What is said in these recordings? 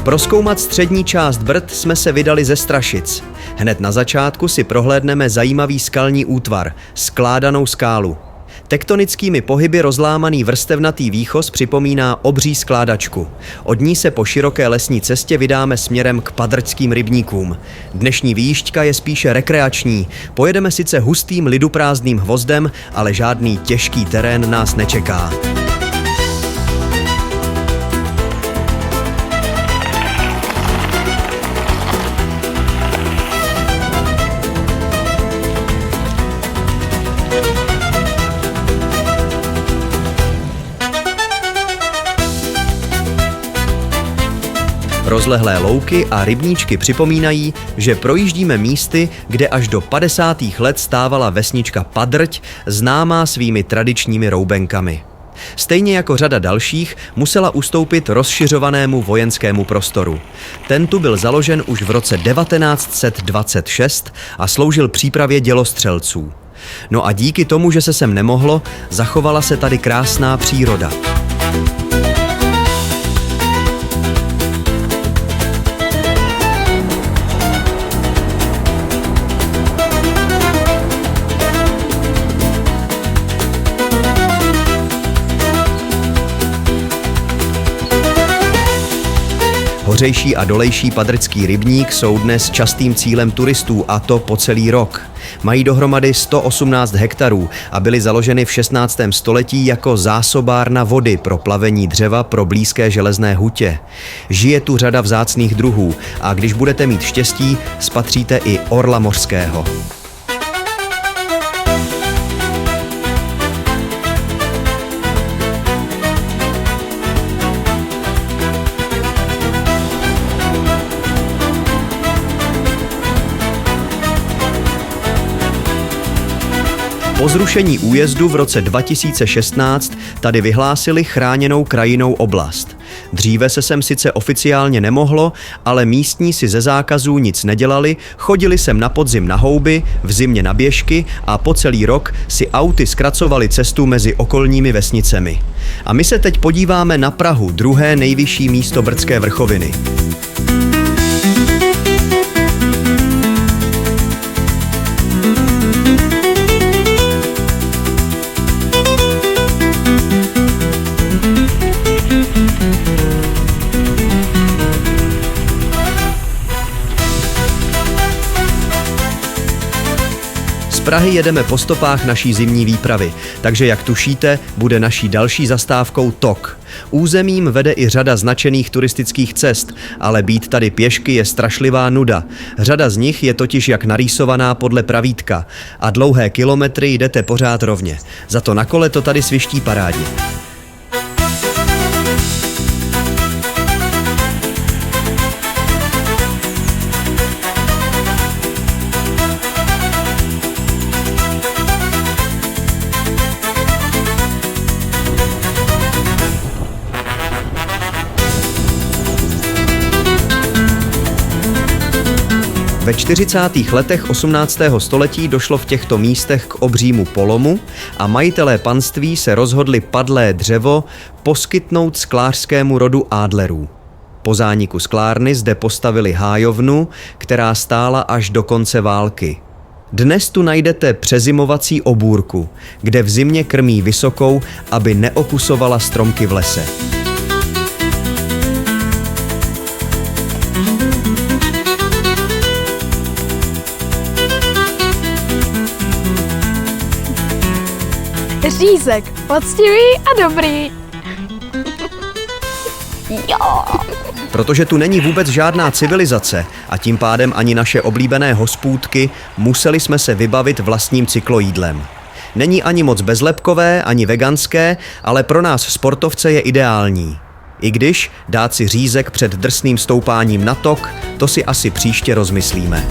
Prozkoumat střední část Brd jsme se vydali ze Strašic. Hned na začátku si prohlédneme zajímavý skalní útvar, skládanou skálu. Tektonickými pohyby rozlámaný vrstevnatý výchos připomíná obří skládačku. Od ní se po široké lesní cestě vydáme směrem k Padrčským rybníkům. Dnešní výjížďka je spíše rekreační. Pojedeme sice hustým liduprázdným hvozdem, ale žádný těžký terén nás nečeká. Rozlehlé louky a rybníčky připomínají, že projíždíme místy, kde až do 50. let stávala vesnička Padrť, známá svými tradičními roubenkami. Stejně jako řada dalších musela ustoupit rozšiřovanému vojenskému prostoru. Ten tu byl založen už v roce 1926 a sloužil přípravě dělostřelců. No a díky tomu, že se sem nemohlo, zachovala se tady krásná příroda. Hořejší a dolejší Padrčský rybník jsou dnes častým cílem turistů, a to po celý rok. Mají dohromady 118 hektarů a byly založeny v 16. století jako zásobárna vody pro plavení dřeva pro blízké železné hutě. Žije tu řada vzácných druhů a když budete mít štěstí, spatříte i orla mořského. Po zrušení újezdu v roce 2016 tady vyhlásili chráněnou krajinnou oblast. Dříve se sem sice oficiálně nemohlo, ale místní si ze zákazů nic nedělali, chodili sem na podzim na houby, v zimě na běžky a po celý rok si auty zkracovali cestu mezi okolními vesnicemi. A my se teď podíváme na Prahu, druhé nejvyšší místo brdské vrchoviny. Z Prahy jedeme po stopách naší zimní výpravy, takže jak tušíte, bude naší další zastávkou Tok. Územím vede i řada značených turistických cest, ale být tady pěšky je strašlivá nuda. Řada z nich je totiž jak narýsovaná podle pravítka a dlouhé kilometry jdete pořád rovně. Za to na kole to tady sviští parádně. Ve 40. letech 18. století došlo v těchto místech k obřímu polomu a majitelé panství se rozhodli padlé dřevo poskytnout sklářskému rodu Adlerů. Po zániku sklárny zde postavili hájovnu, která stála až do konce války. Dnes tu najdete přezimovací obůrku, kde v zimě krmí vysokou, aby neokusovala stromky v lese. Řízek, poctivý a dobrý. Jo. Protože tu není vůbec žádná civilizace a tím pádem ani naše oblíbené hospůdky, museli jsme se vybavit vlastním cyklojídlem. Není ani moc bezlepkové, ani veganské, ale pro nás sportovce je ideální. I když dát si řízek před drsným stoupáním na Tok, to si asi příště rozmyslíme.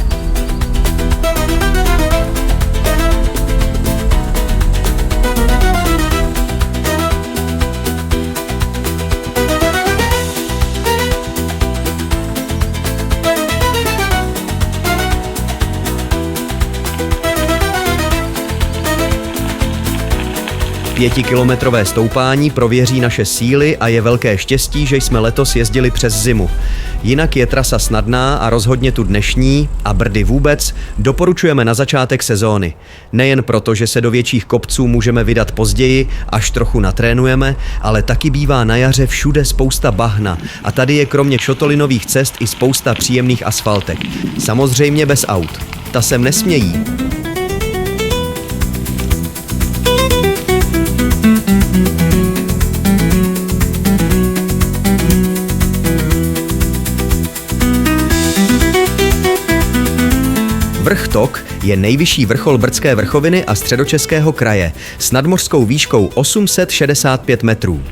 5kilometrové stoupání prověří naše síly a je velké štěstí, že jsme letos jezdili přes zimu. Jinak je trasa snadná a rozhodně tu dnešní a Brdy vůbec doporučujeme na začátek sezóny. Nejen proto, že se do větších kopců můžeme vydat později, až trochu natrénujeme, ale taky bývá na jaře všude spousta bahna a tady je kromě šotolinových cest i spousta příjemných asfaltek. Samozřejmě bez aut. Ta sem nesmějí. Vrch Tok je nejvyšší vrchol Brdské vrchoviny a Středočeského kraje s nadmořskou výškou 865 metrů.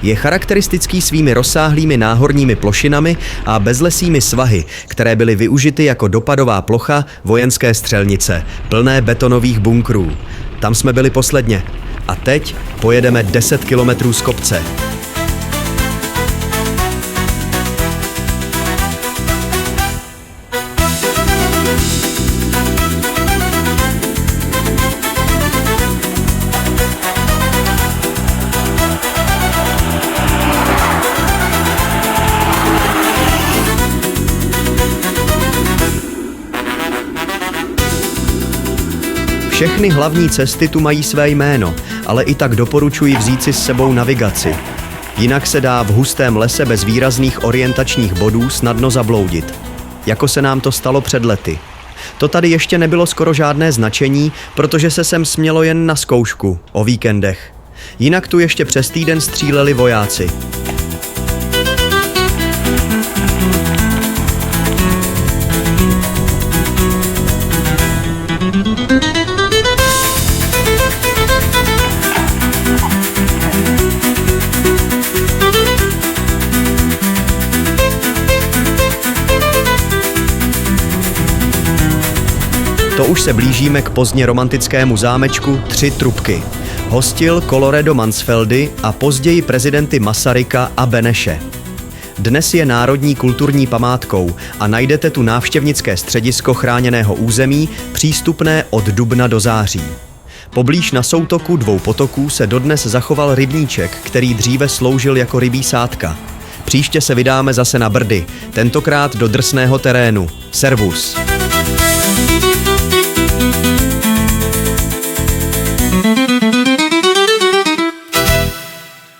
Je charakteristický svými rozsáhlými náhorními plošinami a bezlesými svahy, které byly využity jako dopadová plocha vojenské střelnice, plné betonových bunkrů. Tam jsme byli posledně. A teď pojedeme 10 kilometrů z kopce. Všechny hlavní cesty tu mají své jméno, ale i tak doporučuji vzít si s sebou navigaci. Jinak se dá v hustém lese bez výrazných orientačních bodů snadno zabloudit. Jako se nám to stalo před lety. To tady ještě nebylo skoro žádné značení, protože se sem smělo jen na zkoušku, o víkendech. Jinak tu ještě přes týden stříleli vojáci. To už se blížíme k pozdně romantickému zámečku Tři trubky. Hostil Colloredo Mansfeldy a později prezidenty Masaryka a Beneše. Dnes je národní kulturní památkou a najdete tu návštěvnické středisko chráněného území přístupné od dubna do září. Poblíž na soutoku dvou potoků se dodnes zachoval rybníček, který dříve sloužil jako rybí sádka. Příště se vydáme zase na Brdy, tentokrát do drsného terénu. Servus.